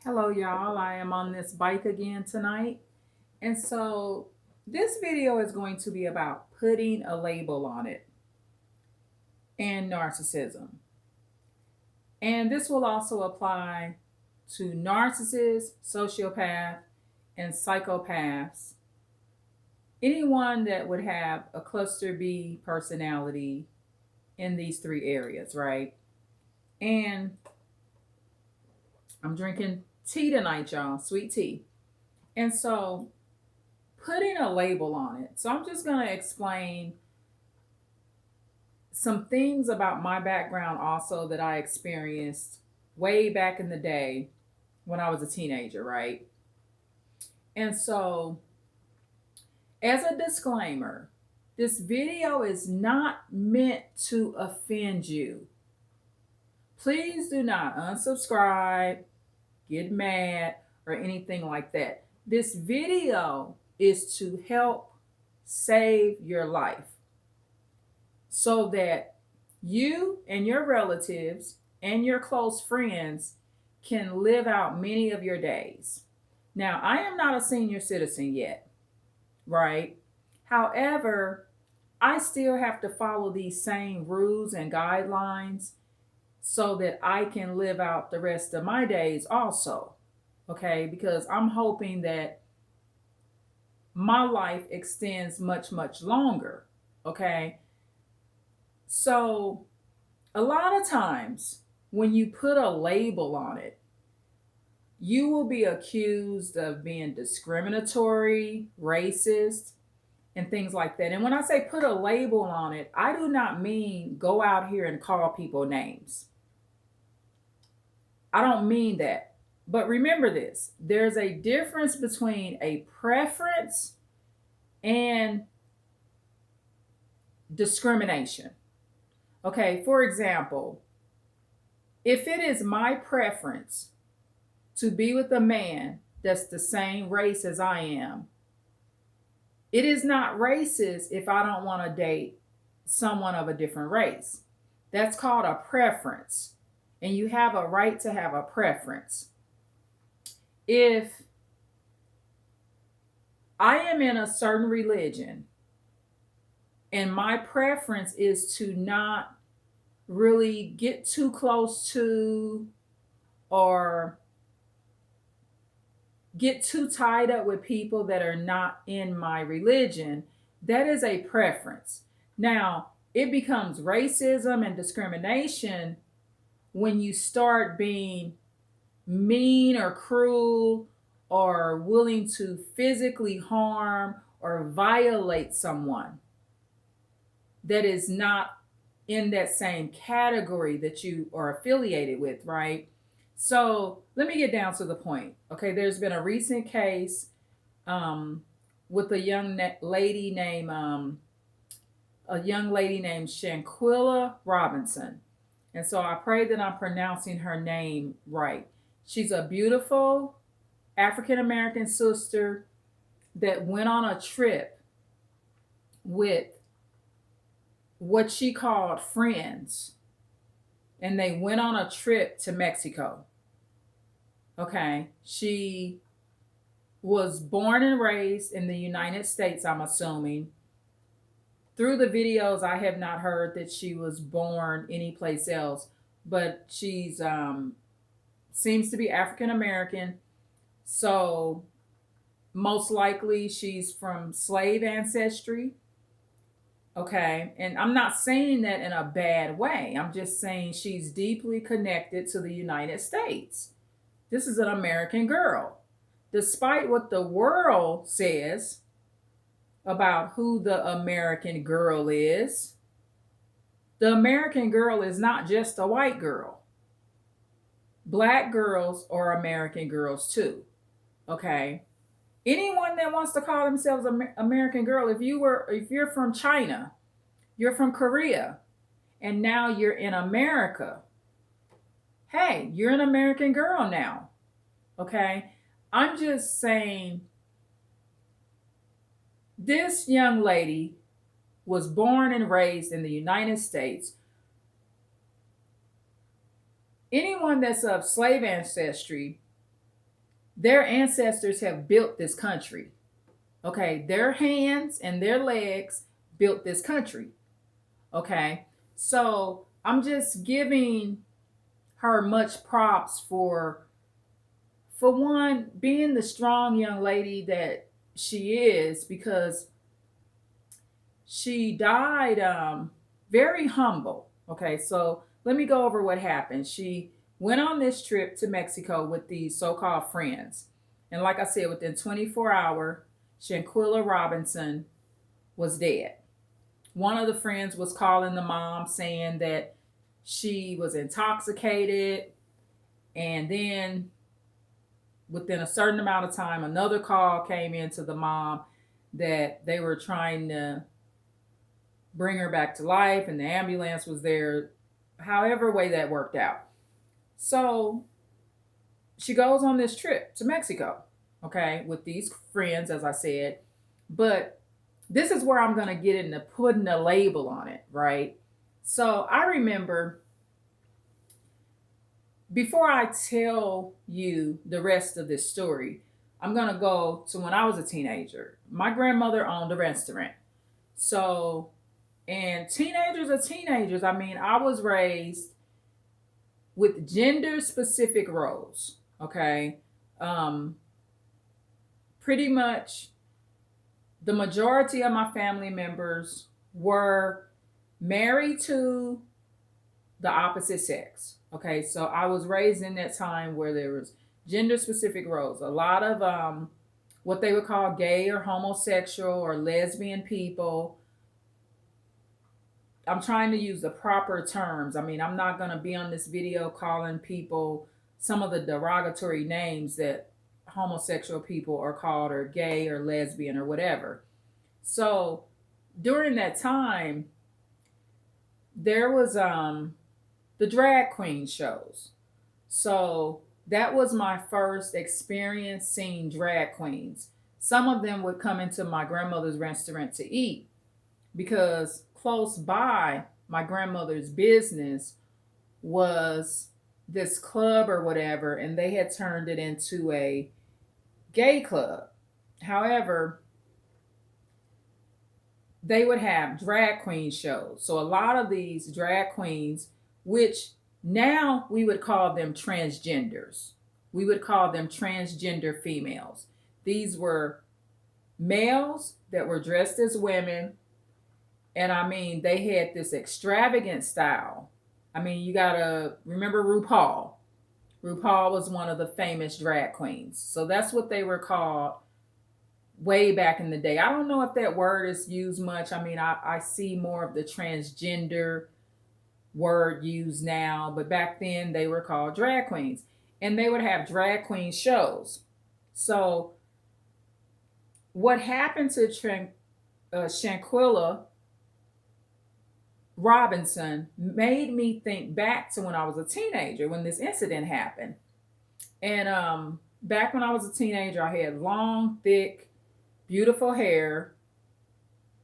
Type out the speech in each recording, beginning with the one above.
Hello, y'all. I am on this bike again tonight. And so this video is going to be about putting a label on it and narcissism. And this will also apply to narcissists, sociopath, and psychopaths. Anyone that would have a cluster B personality in these three areas, right? And I'm drinking tea tonight, y'all, sweet tea. And so putting a label on it. So I'm just going to explain some things about my background also that I experienced way back in the day when I was a teenager, right? And so, as a disclaimer, this video is not meant to offend you. Please do not unsubscribe, get mad, or anything like that. This video is to help save your life so that you and your relatives and your close friends can live out many of your days. Now, I am not a senior citizen yet, right? However, I still have to follow these same rules and guidelines so that I can live out the rest of my days also. Okay, because I'm hoping that my life extends much, much longer. Okay, so a lot of times when you put a label on it, you will be accused of being discriminatory, racist, and things like that. And when I say put a label on it, I do not mean go out here and call people names. I don't mean that. But remember this, there's a difference between a preference and discrimination. Okay, for example, if it is my preference to be with a man that's the same race as I am, it is not racist if I don't want to date someone of a different race. That's called a preference. And you have a right to have a preference. If I am in a certain religion and my preference is to not really get too close to or get too tied up with people that are not in my religion, that is a preference. Now, it becomes racism and discrimination when you start being mean or cruel or willing to physically harm or violate someone that is not in that same category that you are affiliated with, right? So let me get down to the point. Okay, there's been a recent case with a young lady named Shanquilla Robinson, and so I pray that I'm pronouncing her name right. She's a beautiful African American sister that went on a trip with what she called friends, and they went on a trip to Mexico. Okay, she was born and raised in the United States, I'm assuming. Through the videos, I have not heard that she was born anyplace else, but she's seems to be African American. So most likely she's from slave ancestry. Okay. And I'm not saying that in a bad way. I'm just saying she's deeply connected to the United States. This is an American girl. Despite what the world says about who the American girl is, the American girl is not just a white girl. Black girls are American girls too. Okay. Anyone that wants to call themselves American girl, if you're from China, you're from Korea, and now you're in America, hey, you're an American girl now. Okay? I'm just saying this young lady was born and raised in the United States. Anyone that's of slave ancestry their ancestors have built this country. Okay, their hands and their legs built this country. Okay, so I'm just giving her much props for one being the strong young lady that she is, because she died very humble. Okay, so let me go over what happened. She went on this trip to Mexico with these so-called friends, and like I said, within 24 hours, Shanquilla Robinson was dead. One of the friends was calling the mom saying that she was intoxicated, and then within a certain amount of time, another call came in to the mom that they were trying to bring her back to life and the ambulance was there, however way that worked out. So she goes on this trip to Mexico, okay, with these friends, as I said. But this is where I'm going to get into putting a label on it, right? So I remember, before I tell you the rest of this story, I'm going to go to when I was a teenager. My grandmother owned a restaurant. So, and teenagers are teenagers. I mean, I was raised with gender specific roles, okay? Um, Pretty much the majority of my family members were married to the opposite sex. Okay, so I was raised in that time where there was gender specific roles. A lot of what they would call gay or homosexual or lesbian people. I'm trying to use the proper terms. I mean, I'm not going to be on this video calling people some of the derogatory names that homosexual people are called, or gay or lesbian or whatever. So during that time, there was the drag queen shows. So that was my first experience seeing drag queens. Some of them would come into my grandmother's restaurant to eat, because close by my grandmother's business was this club or whatever, and they had turned it into a gay club. However, they would have drag queen shows. So a lot of these drag queens, which now we would call them transgenders, we would call them transgender females. These were males that were dressed as women. And I mean, they had this extravagant style. I mean, you gotta remember RuPaul. RuPaul was one of the famous drag queens. So that's what they were called way back in the day. I don't know if that word is used much. I mean, I see more of the transgender word used now, but back then they were called drag queens. And they would have drag queen shows. So what happened to Shanquilla Robinson made me think back to when I was a teenager, when this incident happened. And back when I was a teenager, I had long, thick, beautiful hair.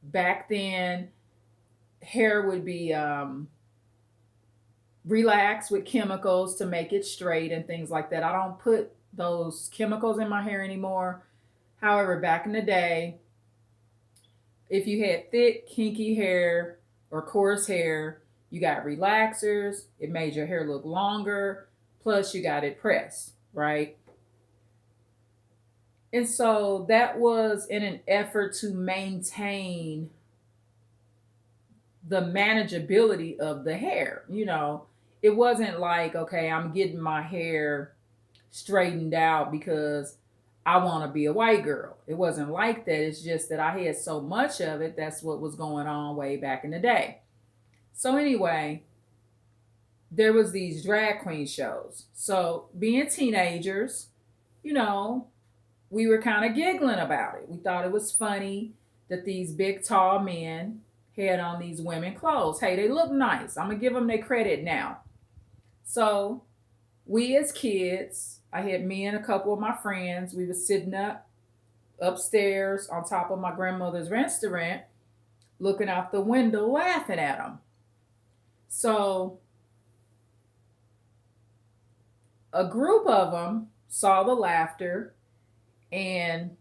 Back then, hair would be relaxed with chemicals to make it straight and things like that. I don't put those chemicals in my hair anymore. However, back in the day, if you had thick, kinky hair or coarse hair, you got relaxers. It made your hair look longer. Plus, you got it pressed, right? And so that was in an effort to maintain the manageability of the hair. You know, it wasn't like, okay, I'm getting my hair straightened out because I want to be a white girl. It wasn't like that. It's just that I had so much of it. That's what was going on way back in the day. So anyway, there was these drag queen shows. So being teenagers, you know, we were kind of giggling about it. We thought it was funny that these big, tall men had on these women clothes. Hey, they look nice. I'm going to give them their credit now. So we as kids, I had me and a couple of my friends, we were sitting upstairs on top of my grandmother's restaurant, looking out the window, laughing at them. So a group of them saw the laughter, and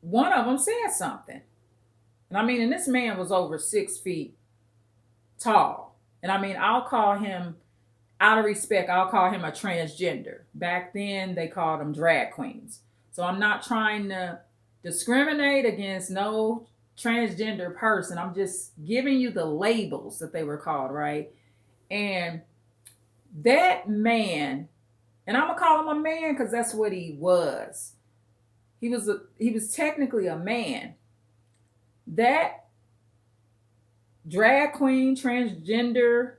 one of them said something. And I mean, and this man was over 6 feet tall. And I mean, I'll call him, out of respect, I'll call him a transgender. Back then, they called them drag queens. So I'm not trying to discriminate against no transgender person. I'm just giving you the labels that they were called, right? And that man, and I'm gonna call him a man because that's what he was. He was technically a man. That drag queen, transgender,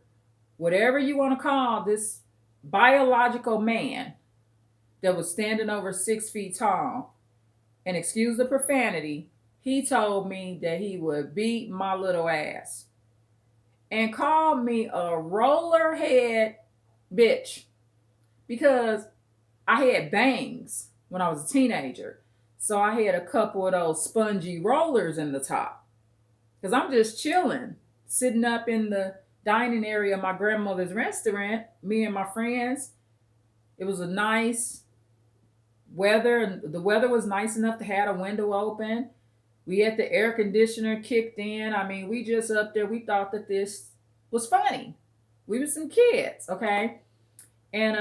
whatever you want to call this biological man that was standing over 6 feet tall, and excuse the profanity, he told me that he would beat my little ass and called me a rollerhead bitch because I had bangs when I was a teenager. So I had a couple of those spongy rollers in the top because I'm just chilling, sitting up in the dining area of my grandmother's restaurant, me and my friends. It was a nice weather, and the weather was nice enough to have a window open. We had the air conditioner kicked in. I mean, we just up there, we thought that this was funny. We were some kids, okay? And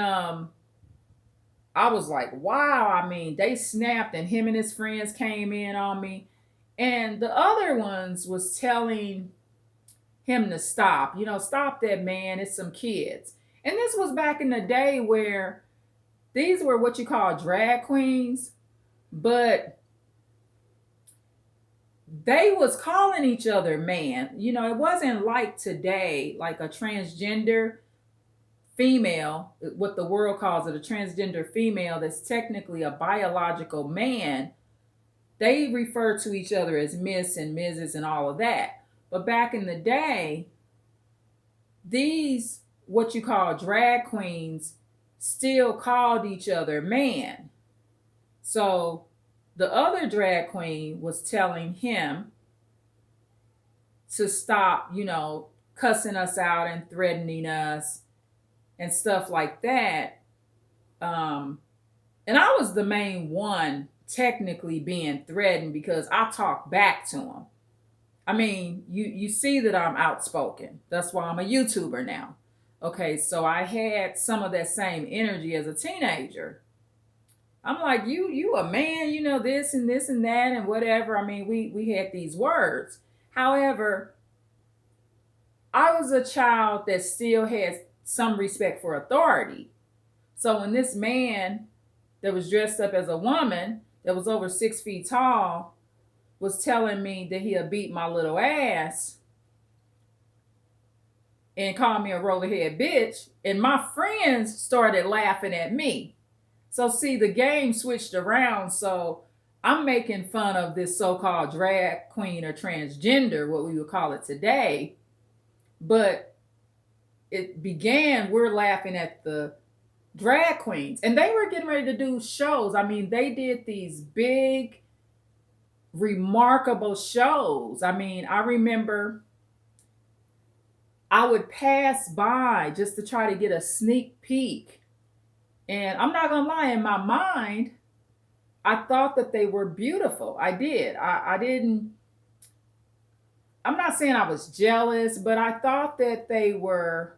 I was like, wow. I mean, they snapped, and him and his friends came in on me. And the other ones was telling him to stop. Stop that, man. It's some kids. And this was back in the day where these were what you call drag queens, but they was calling each other man. It wasn't like today, like a transgender female, what the world calls it, a transgender female that's technically a biological man. They refer to each other as Miss and Mrs. and all of that. But back in the day, these, what you call drag queens, still called each other man. So the other drag queen was telling him to stop, cussing us out and threatening us and stuff like that. And I was the main one technically being threatened because I talked back to him. I mean, you see that I'm outspoken. That's why I'm a YouTuber now. Okay, so I had some of that same energy as a teenager. I'm like, you a man, this and this and that and whatever. I mean, we had these words. However, I was a child that still had some respect for authority. So when this man that was dressed up as a woman that was over 6 feet tall was telling me that he'll beat my little ass and called me a rollerhead bitch, and my friends started laughing at me. So see, the game switched around. So I'm making fun of this so-called drag queen or transgender, what we would call it today. But it began, we're laughing at the drag queens. And they were getting ready to do shows. I mean, they did these big, remarkable shows. I mean, I remember I would pass by just to try to get a sneak peek. And I'm not gonna lie, in my mind, I thought that they were beautiful. I did. I didn't, I'm not saying I was jealous, but I thought that they were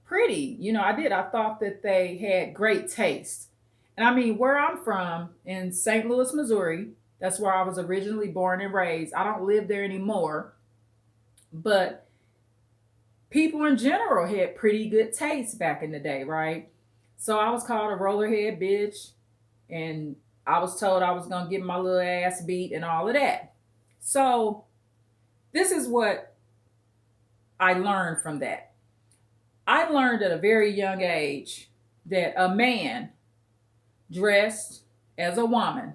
pretty. I did. I thought that they had great taste. And I mean, where I'm from in St. Louis, Missouri, that's where I was originally born and raised. I don't live there anymore. But people in general had pretty good taste back in the day, right? So I was called a rollerhead bitch, and I was told I was going to get my little ass beat and all of that. So this is what I learned from that. I learned at a very young age that a man dressed as a woman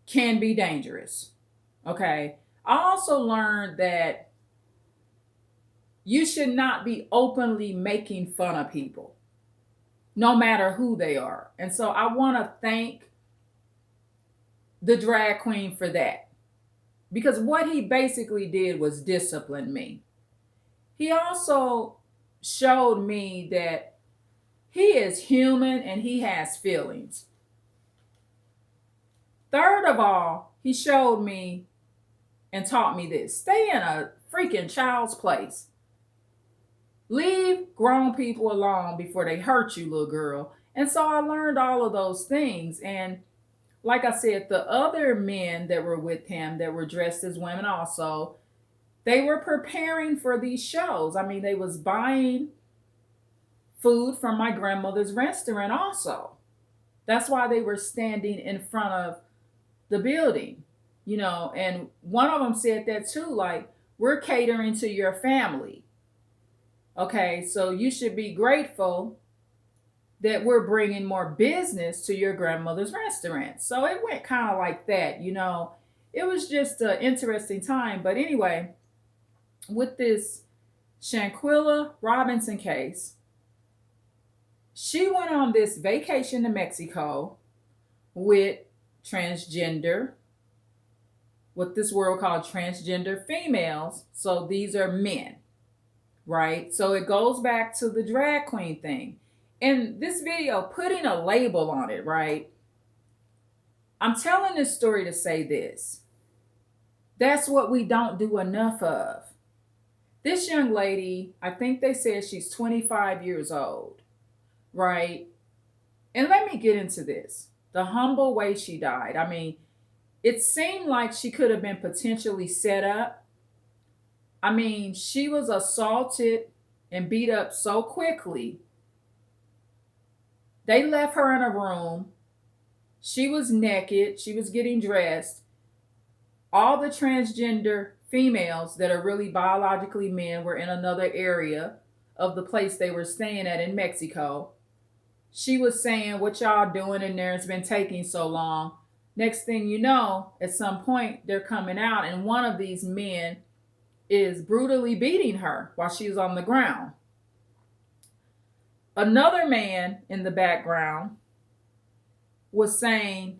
can be dangerous. Okay. I also learned that you should not be openly making fun of people, no matter who they are. And so I want to thank the drag queen for that, because what he basically did was discipline me. He also showed me that He is human and he has feelings. Third of all, he showed me and taught me this: stay in a freaking child's place. Leave grown people alone before they hurt you, little girl. And so I learned all of those things. And like I said, the other men that were with him that were dressed as women also, they were preparing for these shows. I mean, they was buying food from my grandmother's restaurant also. That's why they were standing in front of the building, and one of them said that too, like, we're catering to your family. Okay, so you should be grateful that we're bringing more business to your grandmother's restaurant. So it went kind of like that. It was just an interesting time. But anyway, with this Shanquilla Robinson case, she went on this vacation to Mexico with transgender, what this world called transgender females. So these are men, right? So it goes back to the drag queen thing. In this video, putting a label on it, right? I'm telling this story to say this. That's what we don't do enough of. This young lady, I think they said she's 25 years old, right? And let me get into this. The humble way she died. I mean, it seemed like she could have been potentially set up. I mean, she was assaulted and beat up so quickly. They left her in a room. She was naked. She was getting dressed. All the transgender females that are really biologically men were in another area of the place they were staying at in Mexico. She was saying, what y'all doing in there? It's been taking so long. Next thing you know, at some point, they're coming out, and one of these men is brutally beating her while she's on the ground. Another man in the background was saying,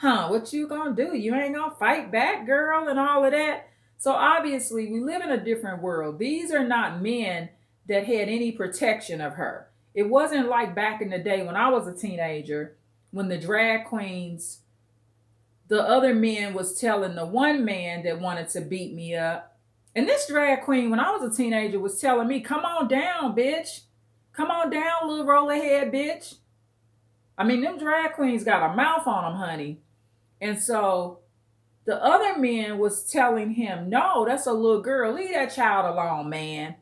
what you gonna do? You ain't gonna fight back, girl, and all of that. So obviously, we live in a different world. These are not men that had any protection of her. It wasn't like back in the day when I was a teenager, when the drag queens, the other men was telling the one man that wanted to beat me up. And this drag queen, when I was a teenager, was telling me, come on down, bitch. Come on down, little rollerhead, bitch. I mean, them drag queens got a mouth on them, honey. And so the other men was telling him, no, that's a little girl. Leave that child alone, man.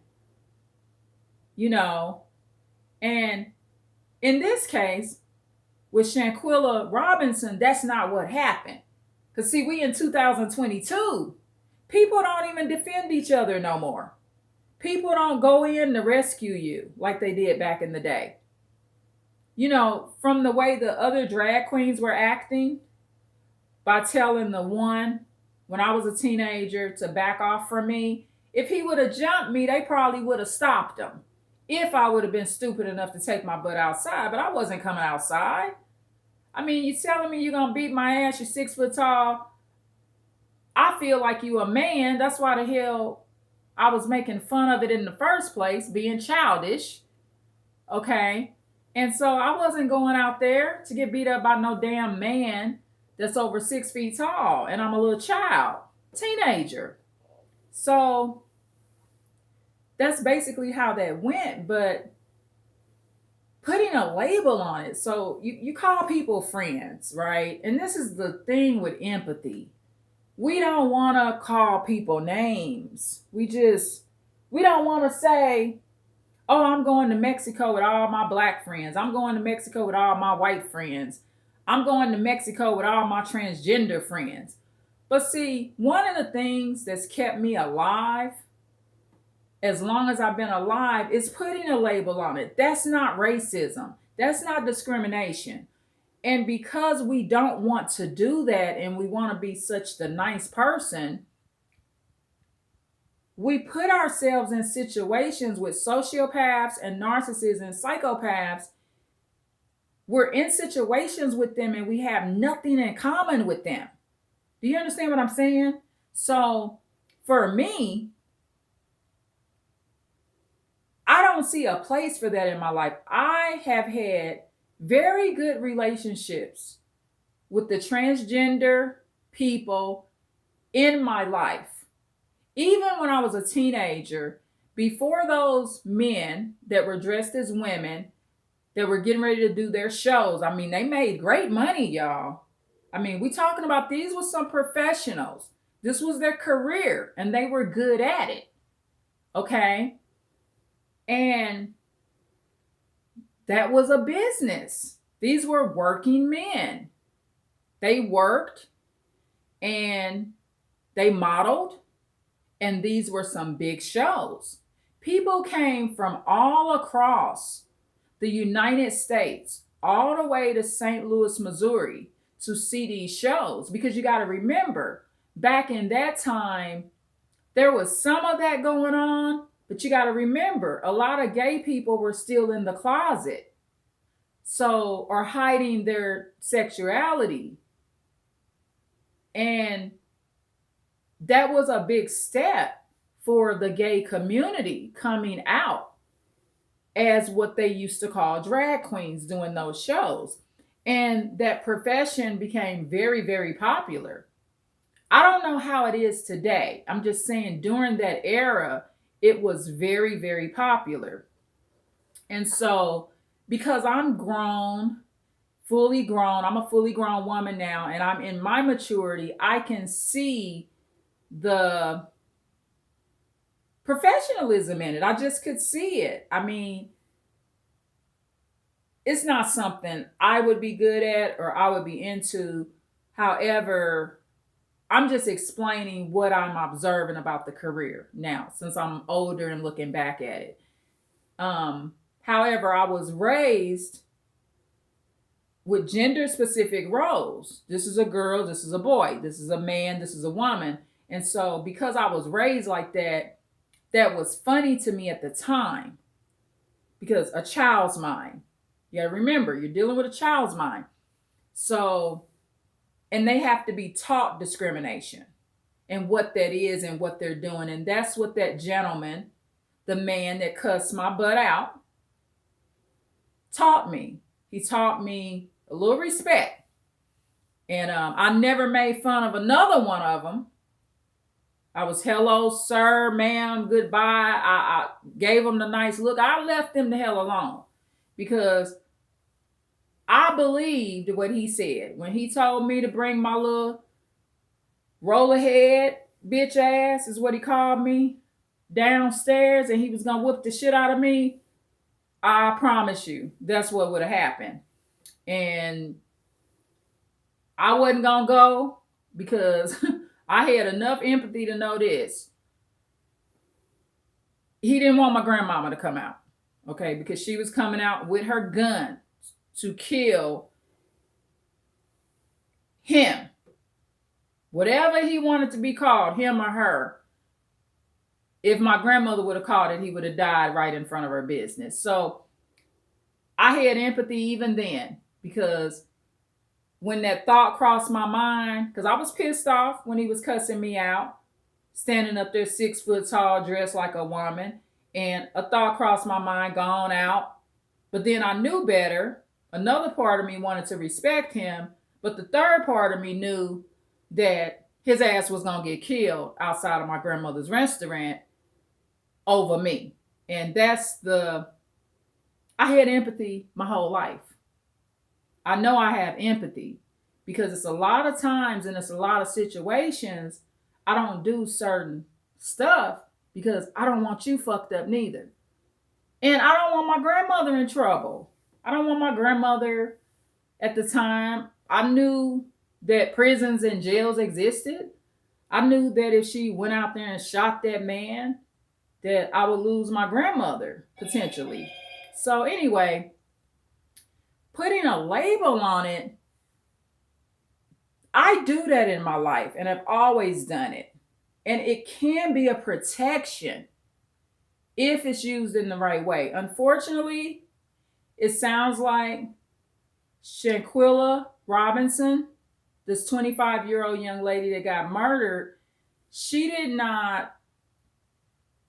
And in this case, with Shanquilla Robinson, that's not what happened. Because, see, we in 2022. People don't even defend each other no more. People don't go in to rescue you like they did back in the day. From the way the other drag queens were acting, by telling the one, when I was a teenager, to back off from me, if he would have jumped me, they probably would have stopped him. If I would have been stupid enough to take my butt outside, but I wasn't coming outside. I mean, you telling me you're going to beat my ass, you're 6 foot tall. I feel like you a man. That's why the hell I was making fun of it in the first place, being childish. Okay? And so I wasn't going out there to get beat up by no damn man that's over 6 feet tall. And I'm a little child, teenager. So that's basically how that went. But putting a label on it. So you call people friends, right? And this is the thing with empathy. We don't want to call people names. We don't want to say, oh, I'm going to Mexico with all my black friends. I'm going to Mexico with all my white friends. I'm going to Mexico with all my transgender friends. But see, one of the things that's kept me alive, as long as I've been alive, is putting a label on it. That's not racism. That's not discrimination. And because we don't want to do that and we want to be such the nice person, we put ourselves in situations with sociopaths and narcissists and psychopaths. We're in situations with them and we have nothing in common with them. Do you understand what I'm saying? So for me, I I don't see a place for that in my life. I have had very good relationships with the transgender people in my life. Even when I was a teenager, before those men that were dressed as women that were getting ready to do their shows, I mean, they made great money, y'all. I mean, we talking about these were some professionals. This was their career and they were good at it. Okay? And that was a business. These were working men. They worked and they modeled, and these were some big shows. People came from all across the United States, all the way to St. Louis, Missouri, to see these shows. Because you got to remember, back in that time, there was some of that going on, but you got to remember, a lot of gay people were still in the closet. So, or hiding their sexuality. And that was a big step for the gay community coming out as what they used to call drag queens doing those shows. And that profession became very, very popular. I don't know how it is today. I'm just saying during that era, it was very, very popular. And so, because I'm grown, fully grown, I'm a fully grown woman now, and I'm in my maturity, I can see the professionalism in it. I just could see it. I mean, it's not something I would be good at or I would be into. However, I'm just explaining what I'm observing about the career now, since I'm older and looking back at it. However, I was raised with gender specific roles. This is a girl, this is a boy, this is a man, this is a woman. And so because I was raised like that, that was funny to me at the time. Because a child's mind. You gotta remember, you're dealing with a child's mind. So, and they have to be taught discrimination and what that is and what they're doing. And that's what that gentleman, the man that cussed my butt out, taught me. He taught me a little respect. And I never made fun of another one of them. I was hello, sir, ma'am, goodbye. I gave them the nice look. I left them the hell alone because I believed what he said. When he told me to bring my little rollerhead, bitch ass is what he called me, downstairs, and he was going to whoop the shit out of me, I promise you, that's what would have happened. And I wasn't going to go because I had enough empathy to know this. He didn't want my grandmama to come out, okay, because she was coming out with her gun to kill him. Whatever he wanted to be called, him or her. If my grandmother would have called it, he would have died right in front of her business. So I had empathy even then, because when that thought crossed my mind, because I was pissed off when he was cussing me out, standing up there 6 foot tall, dressed like a woman, and a thought crossed my mind, gone out. But then I knew better. Another part of me wanted to respect him, but the third part of me knew that his ass was going to get killed outside of my grandmother's restaurant over me. And I had empathy my whole life. I know I have empathy because it's a lot of times and it's a lot of situations I don't do certain stuff because I don't want you fucked up neither. And I don't want my grandmother in trouble. I don't want my grandmother at the time. I knew that prisons and jails existed. I knew that if she went out there and shot that man, that I would lose my grandmother potentially. So anyway, putting a label on it, I do that in my life and I've always done it. And it can be a protection if it's used in the right way. Unfortunately, it sounds like Shanquilla Robinson, this 25-year-old young lady that got murdered, she did not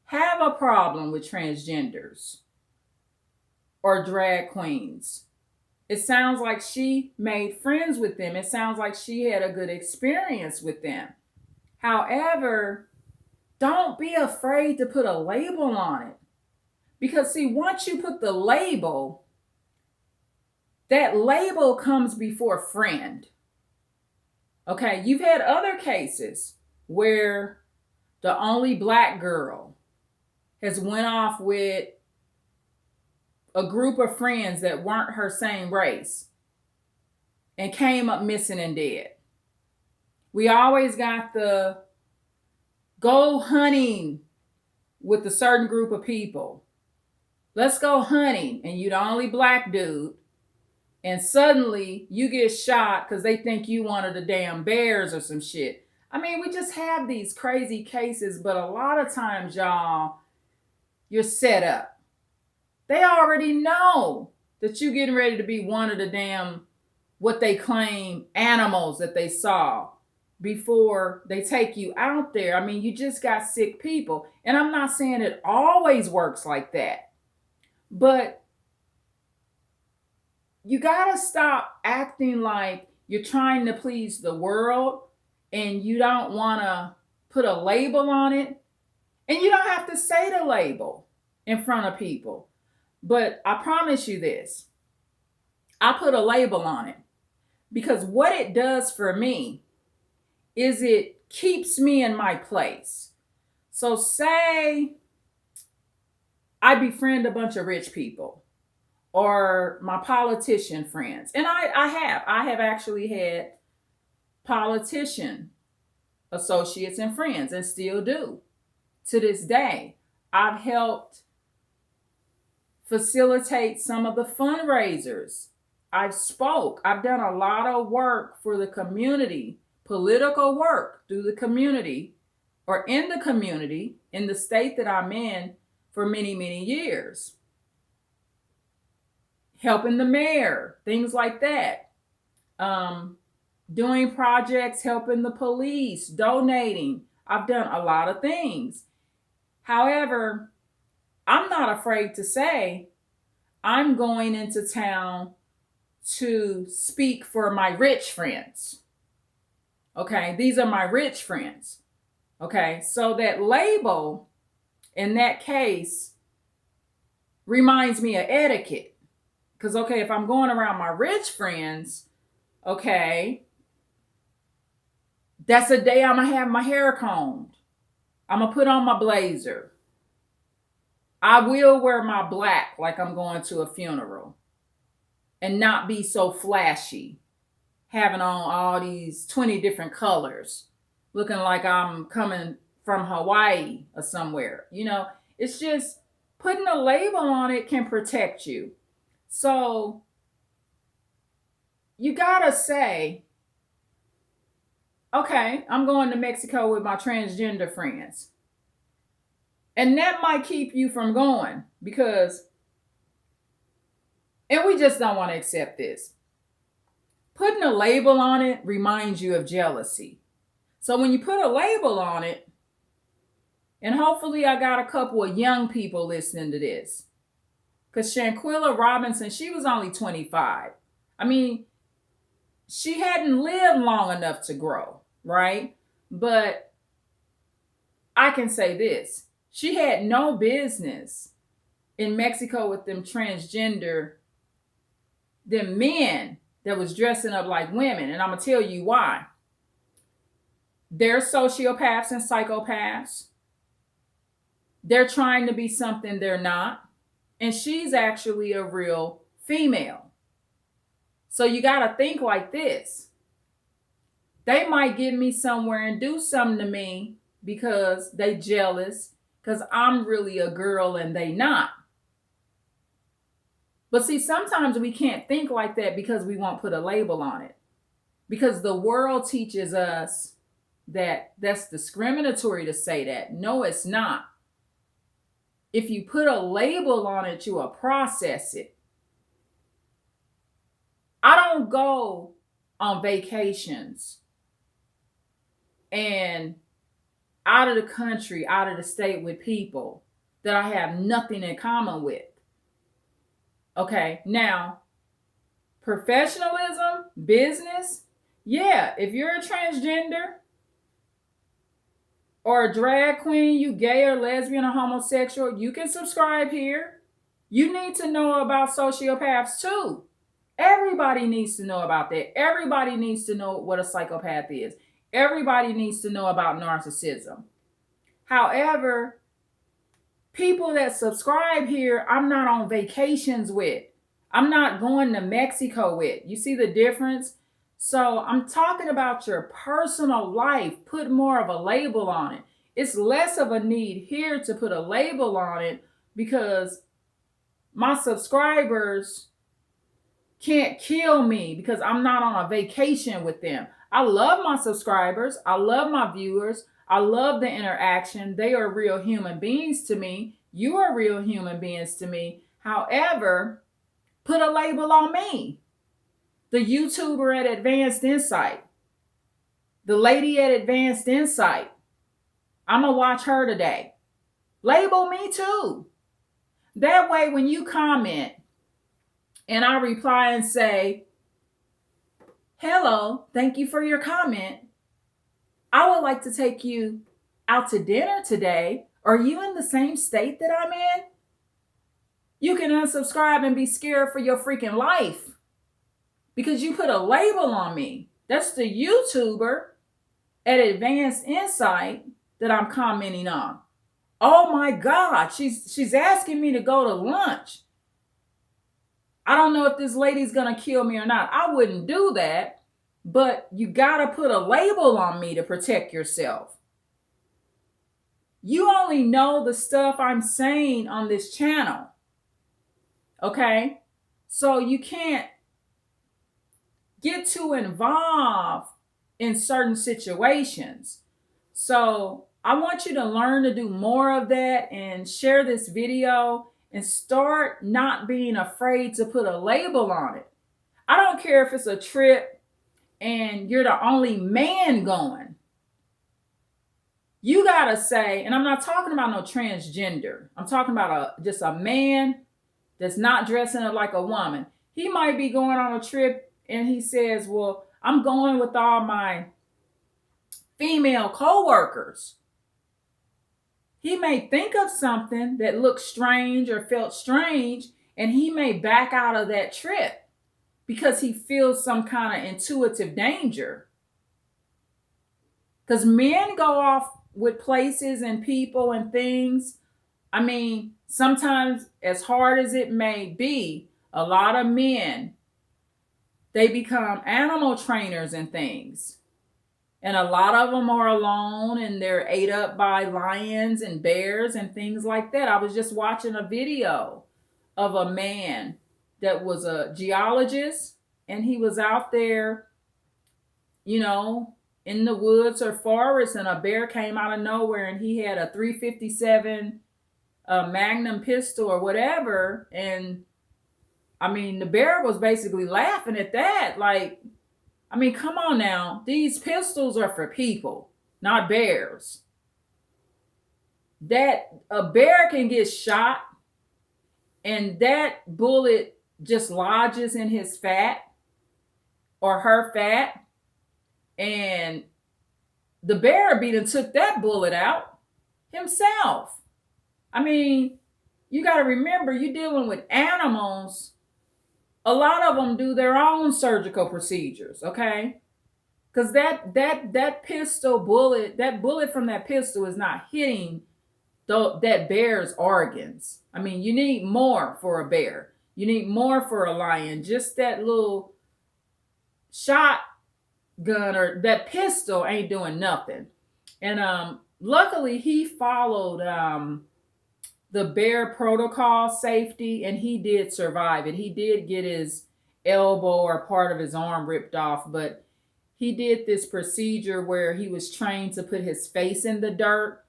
have a problem with transgenders or drag queens. It sounds like she made friends with them. It sounds like she had a good experience with them. However, don't be afraid to put a label on it. Because, see, once you put the label, that label comes before friend. Okay, you've had other cases where the only black girl has went off with a group of friends that weren't her same race and came up missing and dead. We always got the go hunting with a certain group of people. Let's go hunting, and you the only black dude, and suddenly you get shot because they think you one of the damn bears or some shit. I mean, we just have these crazy cases, but a lot of times, y'all, you're set up. They already know that you getting ready to be one of the damn, what they claim, animals that they saw before they take you out there. I mean, you just got sick people. And I'm not saying it always works like that, but you got to stop acting like you're trying to please the world and you don't want to put a label on it. And you don't have to say the label in front of people. But I promise you this, I put a label on it because what it does for me is it keeps me in my place. So say I befriend a bunch of rich people or my politician friends. And I have actually had politician associates and friends and still do to this day. I've helped facilitate some of the fundraisers. I've done a lot of work for the community, political work through the community or in the community in the state that I'm in for many, many years. Helping the mayor, things like that. Doing projects, helping the police, donating. I've done a lot of things. However, I'm not afraid to say I'm going into town to speak for my rich friends. Okay, these are my rich friends. Okay, so that label in that case reminds me of etiquette. Because, okay, if I'm going around my rich friends, okay, that's a day I'm going to have my hair combed. I'm going to put on my blazer. I will wear my black like I'm going to a funeral and not be so flashy, having on all these 20 different colors, looking like I'm coming from Hawaii or somewhere. You know, it's just putting a label on it can protect you. So you gotta say, okay, I'm going to Mexico with my transgender friends. And that might keep you from going because, and we just don't want to accept this. Putting a label on it reminds you of jealousy. So when you put a label on it, and hopefully I got a couple of young people listening to this, because Shanquilla Robinson, she was only 25. I mean, she hadn't lived long enough to grow, right? But I can say this. She had no business in Mexico with them men that was dressing up like women. And I'm going to tell you why. They're sociopaths and psychopaths. They're trying to be something they're not. And she's actually a real female. So you got to think like this. They might get me somewhere and do something to me because they jealous, because I'm really a girl and they not. But see, sometimes we can't think like that because we won't put a label on it. Because the world teaches us that that's discriminatory to say that. No, it's not. If you put a label on it, you will process it. I don't go on vacations and out of the country, out of the state with people that I have nothing in common with. Okay, now, professionalism, business, yeah, if you're a transgender or a drag queen, you gay or lesbian or homosexual, you can subscribe here. You need to know about sociopaths too. Everybody needs to know about that. Everybody needs to know what a psychopath is. Everybody needs to know about narcissism. However, people that subscribe here, I'm not on vacations with. I'm not going to Mexico with. You see the difference? So I'm talking about your personal life. Put more of a label on it. It's less of a need here to put a label on it because my subscribers can't kill me because I'm not on a vacation with them. I love my subscribers. I love my viewers. I love the interaction. They are real human beings to me. You are real human beings to me. However, put a label on me. The YouTuber at Advanced Insight. The lady at Advanced Insight. I'm going to watch her today. Label me too. That way, when you comment and I reply and say, hello, thank you for your comment. I would like to take you out to dinner today. Are you in the same state that I'm in? You can unsubscribe and be scared for your freaking life because you put a label on me. That's the YouTuber at Advanced Insight that I'm commenting on. Oh my God, she's asking me to go to lunch. I don't know if this lady's going to kill me or not. I wouldn't do that, but you got to put a label on me to protect yourself. You only know the stuff I'm saying on this channel. Okay? So you can't get too involved in certain situations. So I want you to learn to do more of that and share this video and start not being afraid to put a label on it. I don't care if it's a trip and you're the only man going. You got to say, and I'm not talking about no transgender. I'm talking about just a man that's not dressing up like a woman. He might be going on a trip and he says, well, I'm going with all my female co-workers. He may think of something that looked strange or felt strange, and he may back out of that trip because he feels some kind of intuitive danger. Because men go off with places and people and things. I mean, sometimes as hard as it may be, a lot of men, they become animal trainers and things. And a lot of them are alone and they're ate up by lions and bears and things like that. I was just watching a video of a man that was a geologist and he was out there, you know, in the woods or forest, and a bear came out of nowhere and he had a 357 Magnum pistol or whatever. And I mean, the bear was basically laughing at that. Like, I mean, come on now. These pistols are for people, not bears. That a bear can get shot and that bullet just lodges in his fat or her fat, and the bear beat and took that bullet out himself. I mean, you got to remember, you're dealing with animals. A lot of them do their own surgical procedures, okay? Because that pistol bullet, that bullet from that pistol is not hitting that bear's organs. I mean, you need more for a bear. You need more for a lion. Just that little shotgun or that pistol ain't doing nothing. And luckily, he followed the bear protocol safety, and he did survive it. He did get his elbow or part of his arm ripped off, but he did this procedure where he was trained to put his face in the dirt,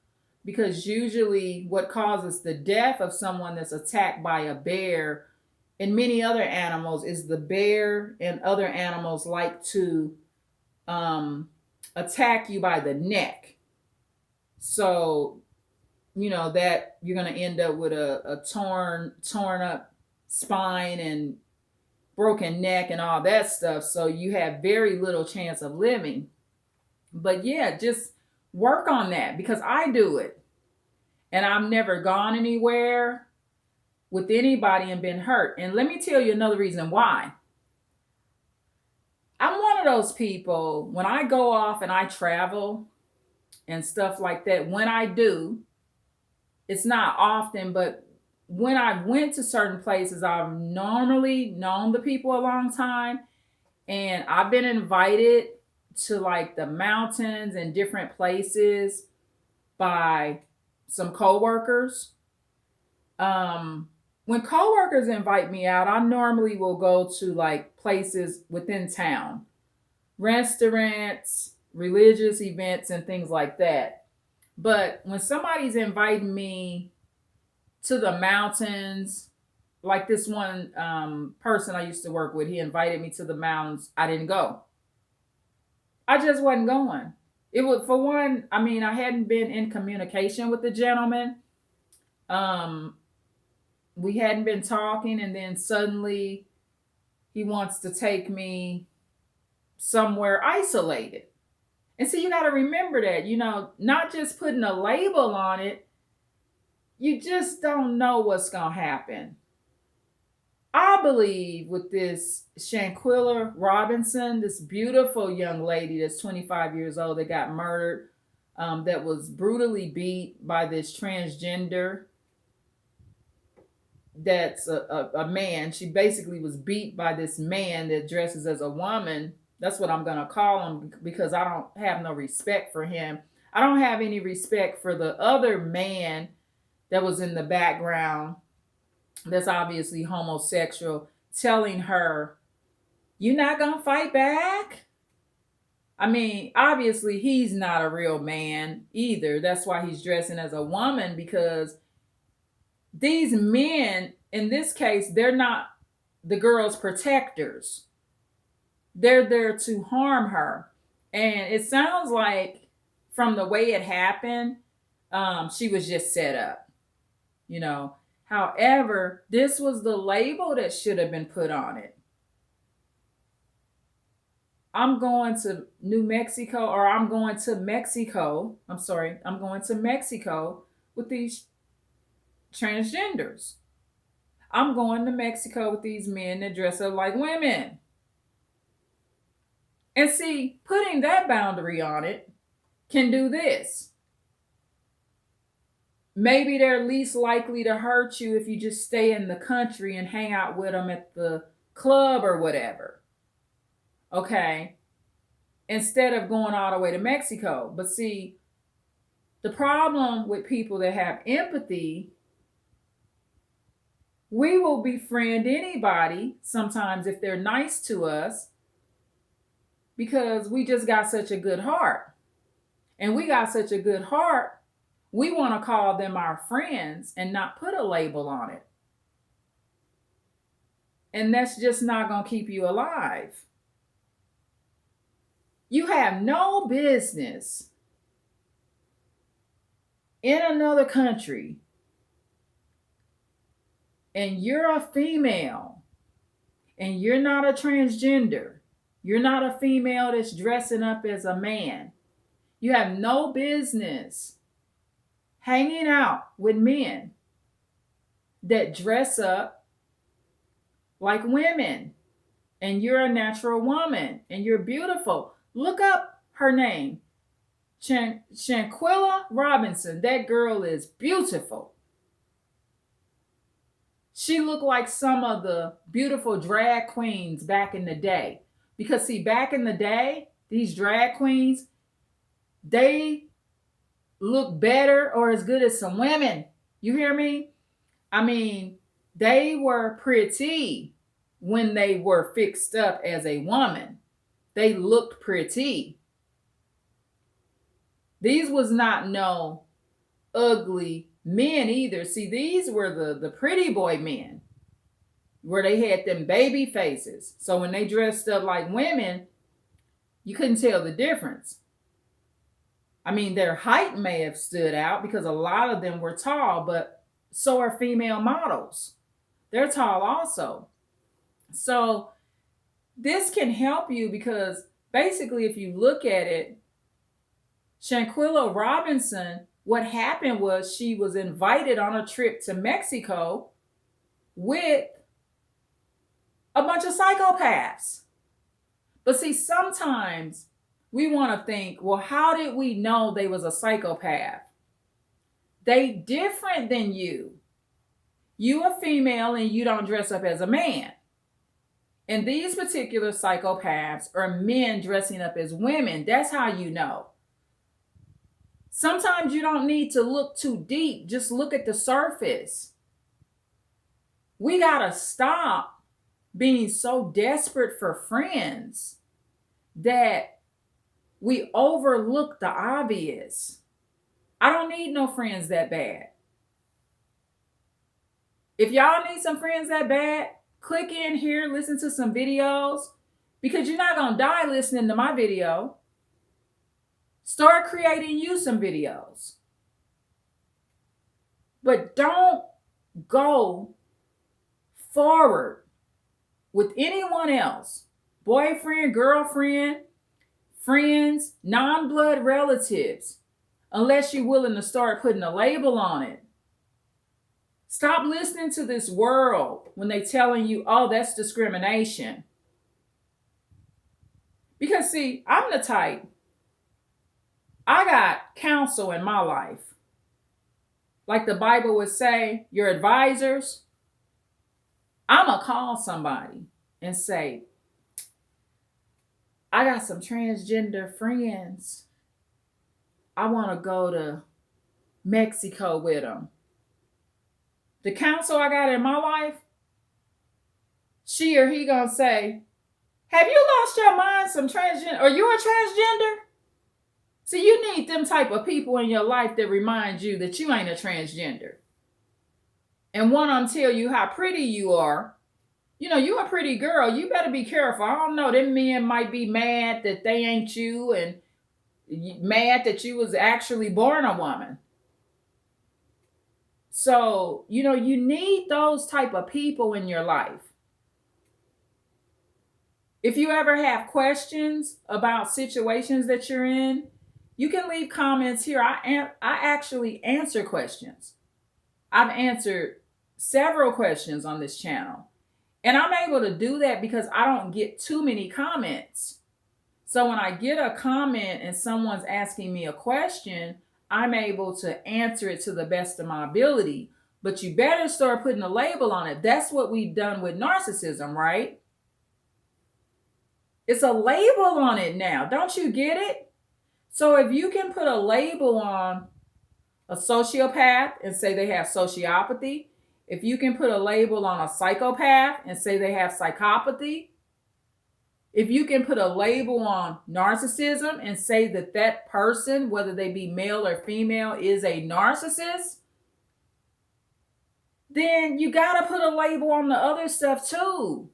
because usually what causes the death of someone that's attacked by a bear and many other animals is the bear and other animals like to attack you by the neck. So, that you're going to end up with a torn up spine and broken neck and all that stuff. So you have very little chance of living. But yeah, just work on that because I do it. And I've never gone anywhere with anybody and been hurt. And let me tell you another reason why. I'm one of those people, when I go off and I travel and stuff like that, when I do, it's not often, but when I went to certain places, I've normally known the people a long time. And I've been invited to like the mountains and different places by some coworkers. When coworkers invite me out, I normally will go to like places within town, restaurants, religious events, and things like that. But when somebody's inviting me to the mountains, like this one person I used to work with, he invited me to the mountains. I didn't go. I just wasn't going. It was, for one, I mean, I hadn't been in communication with the gentleman. Um, we hadn't been talking, and then suddenly he wants to take me somewhere isolated. And see, you got to remember that, not just putting a label on it, you just don't know what's going to happen. I believe with this Shanquilla Robinson, this beautiful young lady that's 25 years old that got murdered, that was brutally beat by this transgender that's a man. She basically was beat by this man that dresses as a woman. That's what I'm going to call him because I don't have no respect for him. I don't have any respect for the other man that was in the background that's obviously homosexual, telling her, "You're not going to fight back?" I mean, obviously, he's not a real man either. That's why he's dressing as a woman, because these men, in this case, they're not the girl's protectors. They're there to harm her. And it sounds like, from the way it happened, she was just set up, you know. However, this was the label that should have been put on it. I'm going to New Mexico, or I'm going to Mexico. I'm going to Mexico with these transgenders. I'm going to Mexico with these men that dress up like women. And see, putting that boundary on it can do this. Maybe they're least likely to hurt you if you just stay in the country and hang out with them at the club or whatever. Okay? Instead of going all the way to Mexico. But see, the problem with people that have empathy, we will befriend anybody sometimes if they're nice to us, because we just got such a good heart. And we got such a good heart, we want to call them our friends and not put a label on it. And that's just not going to keep you alive. You have no business in another country and you're a female and you're not a transgender. You're not a female that's dressing up as a man. You have no business hanging out with men that dress up like women, and you're a natural woman and you're beautiful. Look up her name, Shanquilla Robinson. That girl is beautiful. She looked like some of the beautiful drag queens back in the day. Because see, back in the day, these drag queens, they look better or as good as some women. You hear me? I mean, they were pretty when they were fixed up as a woman. They looked pretty. These was not no ugly men either. See, these were the pretty boy men, where they had them baby faces. So when they dressed up like women, you couldn't tell the difference. I mean, their height may have stood out because a lot of them were tall, but so are female models. They're tall also. So this can help you because basically, if you look at it, Shanquilla Robinson, what happened was she was invited on a trip to Mexico with a bunch of psychopaths. But see, sometimes we want to think, well, how did we know they was a psychopath? They different than you. You a female and you don't dress up as a man. And these particular psychopaths are men dressing up as women. That's how you know. Sometimes you don't need to look too deep. Just look at the surface. We got to stop being so desperate for friends that we overlook the obvious. I don't need no friends that bad. If y'all need some friends that bad, click in here, listen to some videos, because you're not going to die listening to my video. Start creating you some videos. But don't go forward with anyone else, boyfriend, girlfriend, friends, non-blood relatives, unless you're willing to start putting a label on it. Stop listening to this world when they're telling you, oh, that's discrimination. Because see, I'm the type, I got counsel in my life. Like the Bible would say, your advisors, I'm going to call somebody and say, I got some transgender friends. I want to go to Mexico with them. The counsel I got in my life, she or he going to say, have you lost your mind some transgender? Are you a transgender? See, you need them type of people in your life that remind you that you ain't a transgender. And one of them tell you how pretty you are. You know, you a pretty girl. You better be careful. I don't know. Them men might be mad that they ain't you and mad that you was actually born a woman. So, you know, you need those type of people in your life. If you ever have questions about situations that you're in, you can leave comments here. I actually answer questions. I've answered several questions on this channel. And I'm able to do that because I don't get too many comments. So when I get a comment and someone's asking me a question, I'm able to answer it to the best of my ability. But you better start putting a label on it. That's what we've done with narcissism, right? It's a label on it now. Don't you get it? So if you can put a label on a sociopath and say they have sociopathy, if you can put a label on a psychopath and say they have psychopathy, if you can put a label on narcissism and say that that person, whether they be male or female, is a narcissist, then you got to put a label on the other stuff too.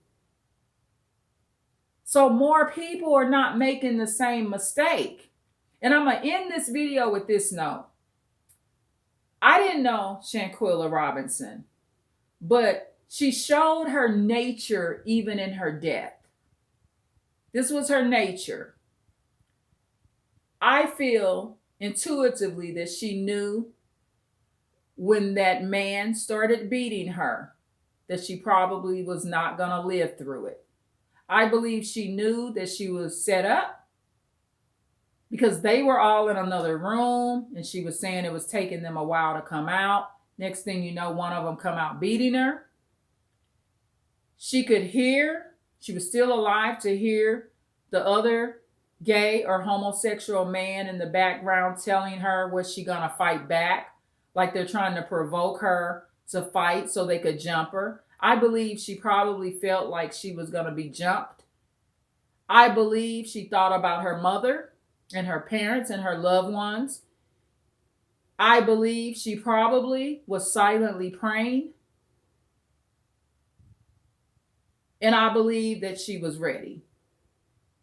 So more people are not making the same mistake. And I'm going to end this video with this note. I didn't know Shanquilla Robinson, but she showed her nature even in her death. This was her nature. I feel intuitively that she knew when that man started beating her that she probably was not going to live through it. I believe she knew that she was set up because they were all in another room and she was saying it was taking them a while to come out. Next thing you know, one of them come out beating her. She could hear, she was still alive to hear the other gay or homosexual man in the background telling her, was she going to fight back? Like they're trying to provoke her to fight so they could jump her. I believe she probably felt like she was going to be jumped. I believe she thought about her mother and her parents and her loved ones. I believe she probably was silently praying. And I believe that she was ready.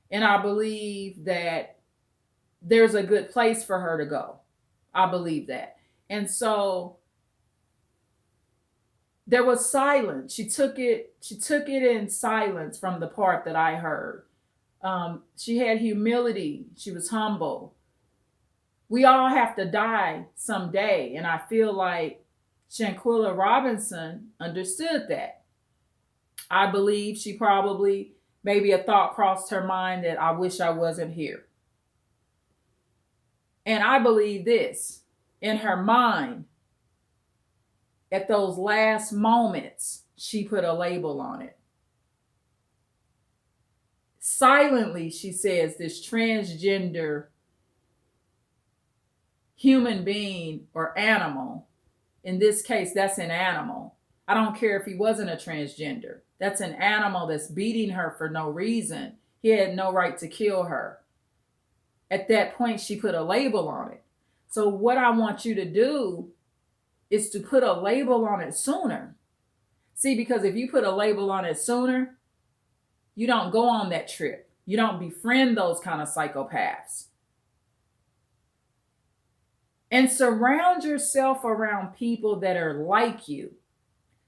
And I believe that there's a good place for her to go. I believe that. And so there was silence. She took it in silence from the part that I heard. She had humility. She was humble. We all have to die someday. And I feel like Shanquilla Robinson understood that. I believe she probably, maybe a thought crossed her mind that I wish I wasn't here. And I believe this, in her mind, at those last moments, she put a label on it. Silently, she says, this transgender human being or animal, in this case, that's an animal. I don't care if he wasn't a transgender. That's an animal that's beating her for no reason. He had no right to kill her. At that point, she put a label on it. So what I want you to do is to put a label on it sooner. See, because if you put a label on it sooner, you don't go on that trip. You don't befriend those kind of psychopaths. And surround yourself around people that are like you.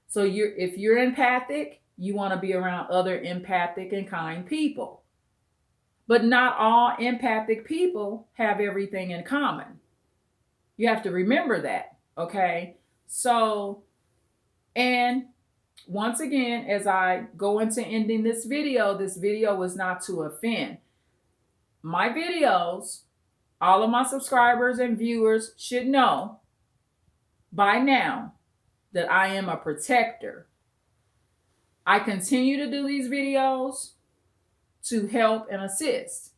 So if you're empathic, you want to be around other empathic and kind people. But not all empathic people have everything in common. You have to remember that, okay? So, and once again, as I go into ending this video was not to offend. My videos, all of my subscribers and viewers should know by now that I am a protector. I continue to do these videos to help and assist.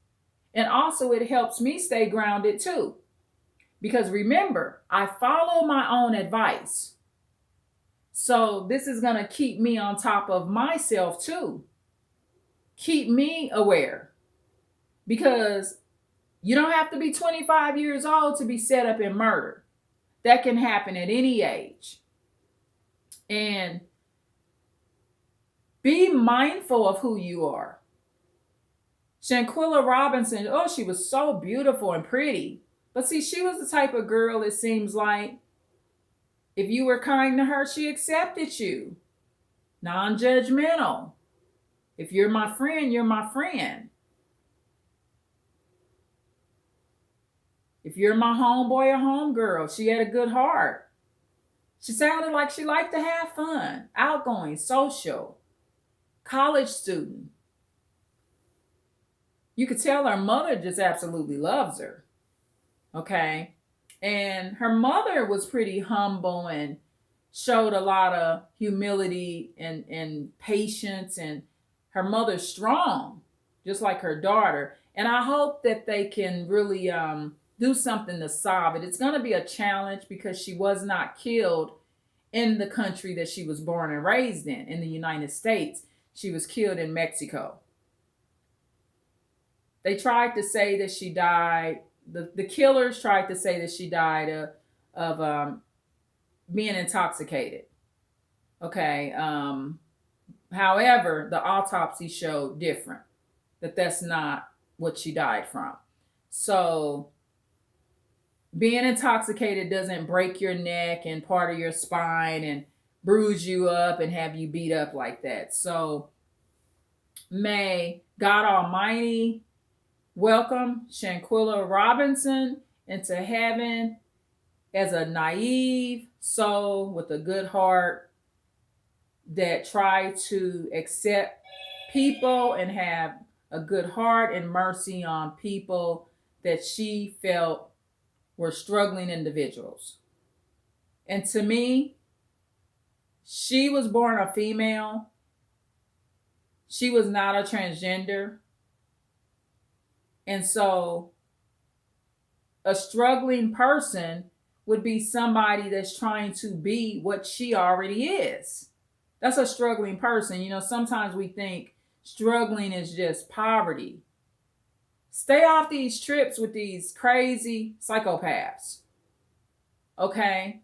And also it helps me stay grounded too. Because remember, I follow my own advice. So this is going to keep me on top of myself too. Keep me aware. Because you don't have to be 25 years old to be set up in murder. That can happen at any age. And be mindful of who you are. Shanquilla Robinson, oh, she was so beautiful and pretty. But see, she was the type of girl, it seems like, if you were kind to her, she accepted you. Non-judgmental. If you're my friend, you're my friend. If you're my homeboy or homegirl, she had a good heart. She sounded like she liked to have fun, outgoing, social, college student. You could tell her mother just absolutely loves her. Okay? And her mother was pretty humble and showed a lot of humility and patience. And her mother's strong, just like her daughter. And I hope that they can really do something to solve it. It's going to be a challenge because she was not killed in the country that she was born and raised in the United States. She was killed in Mexico. They tried to say that she died. The killers tried to say that she died of being intoxicated. Okay. However, the autopsy showed different. That's not what she died from. So being intoxicated doesn't break your neck and part of your spine and bruise you up and have you beat up like that. So may God Almighty welcome Shanquilla Robinson into heaven as a naive soul with a good heart that tried to accept people and have a good heart and mercy on people that she felt were struggling individuals. And to me, she was born a female. She was not a transgender. And so a struggling person would be somebody that's trying to be what she already is. That's a struggling person. You know, sometimes we think struggling is just poverty. Stay off these trips with these crazy psychopaths. Okay?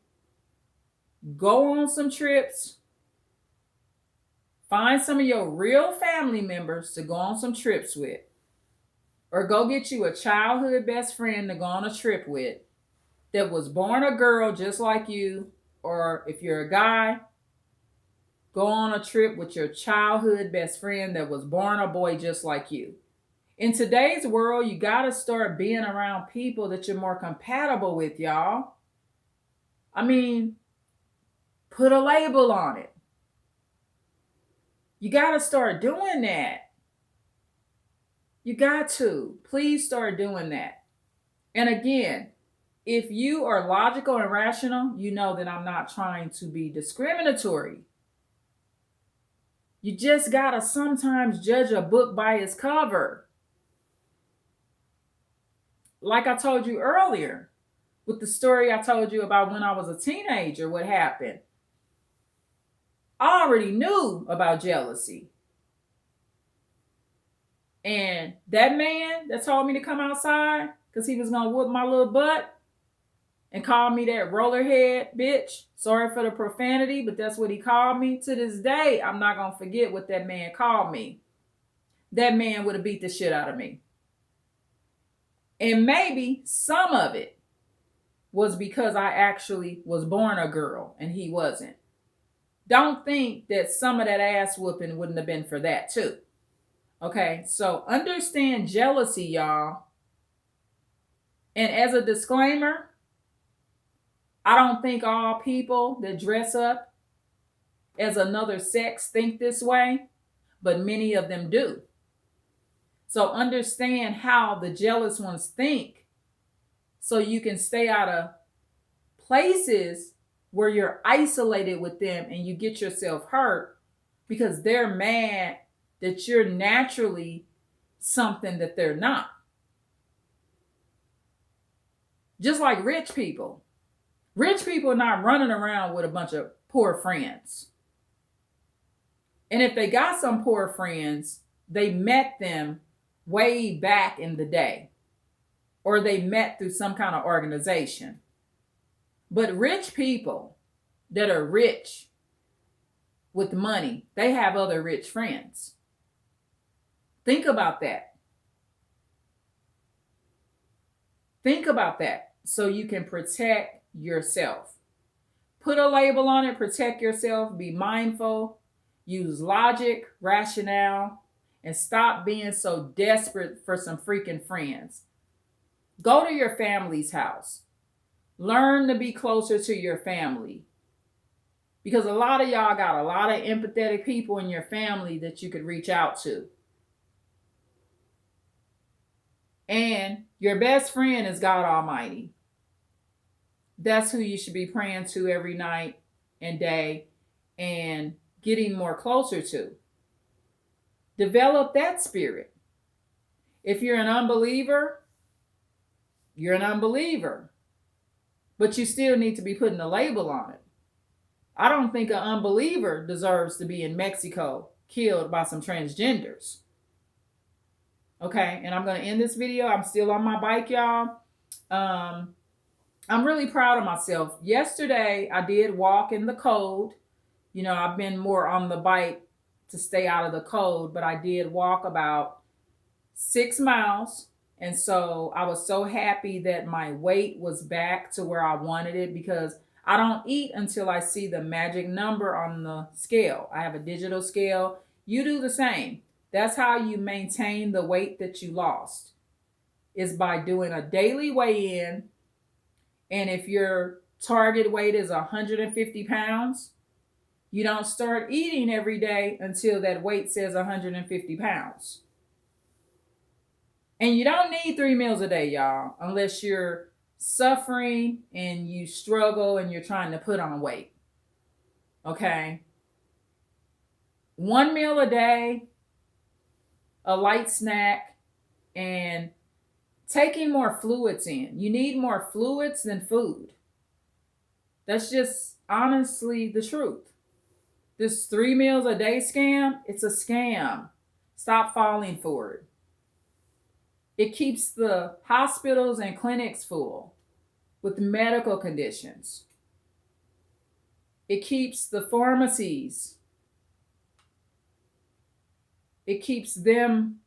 Go on some trips. Find some of your real family members to go on some trips with. or go get you a childhood best friend to go on a trip with that was born a girl just like you, or if you're a guy, go on a trip with your childhood best friend that was born a boy just like you. In today's world, you got to start being around people that you're more compatible with, y'all. I mean, put a label on it. You got to start doing that. You got to. Please start doing that. And again, if you are logical and rational, you know that I'm not trying to be discriminatory. You just got to sometimes judge a book by its cover. Like I told you earlier, with the story I told you about when I was a teenager, what happened. I already knew about jealousy. And that man that told me to come outside because he was going to whoop my little butt and call me that rollerhead bitch. Sorry for the profanity, but that's what he called me. To this day, I'm not going to forget what that man called me. That man would have beat the shit out of me. And maybe some of it was because I actually was born a girl and he wasn't. Don't think that some of that ass whooping wouldn't have been for that too. Okay, so understand jealousy, y'all. And as a disclaimer, I don't think all people that dress up as another sex think this way, but many of them do. So understand how the jealous ones think so you can stay out of places where you're isolated with them and you get yourself hurt because they're mad that you're naturally something that they're not. Just like rich people. Rich people are not running around with a bunch of poor friends. And if they got some poor friends, they met them way back in the day. Or they met through some kind of organization. But rich people that are rich with money, they have other rich friends. Think about that. Think about that so you can protect yourself. Put a label on it, protect yourself, be mindful, use logic, rationale, and stop being so desperate for some freaking friends. Go to your family's house. Learn to be closer to your family. Because a lot of y'all got a lot of empathetic people in your family that you could reach out to. And your best friend is God Almighty. That's who you should be praying to every night and day and getting more closer to. Develop that spirit. If you're an unbeliever, you're an unbeliever. But you still need to be putting a label on it. I don't think an unbeliever deserves to be in Mexico killed by some transgenders. Okay, and I'm going to end this video. I'm still on my bike, y'all. I'm really proud of myself. Yesterday, I did walk in the cold. You know, I've been more on the bike to stay out of the cold, but I did walk about 6 miles. And so I was so happy that my weight was back to where I wanted it because I don't eat until I see the magic number on the scale. I have a digital scale. You do the same. That's how you maintain the weight that you lost, is by doing a daily weigh-in. And if your target weight is 150 pounds, you don't start eating every day until that weight says 150 pounds. And you don't need 3 meals a day, y'all, unless you're suffering and you struggle and you're trying to put on weight. Okay? 1 meal a day, a light snack, and taking more fluids in. You need more fluids than food. That's just honestly the truth. This 3 meals a day scam, it's a scam. Stop falling for it. It keeps the hospitals and clinics full with medical conditions. It keeps the pharmacies. It keeps them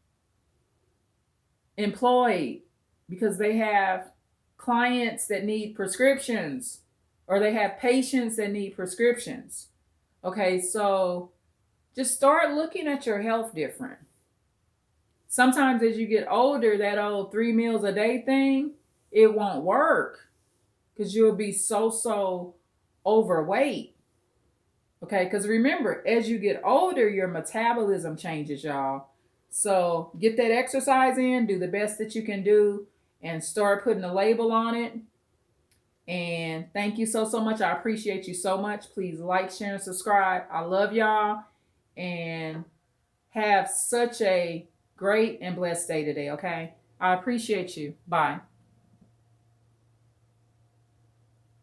employed because they have clients that need prescriptions or they have patients that need prescriptions. Okay, so just start looking at your health different. Sometimes as you get older, that old 3 meals a day thing, it won't work because you'll be so overweight. Okay, because remember, as you get older, your metabolism changes, y'all. So get that exercise in, do the best that you can do, and start putting a label on it. And thank you so much. I appreciate you so much. Please like, share, and subscribe. I love y'all. And have such a great and blessed day today, okay? I appreciate you. Bye.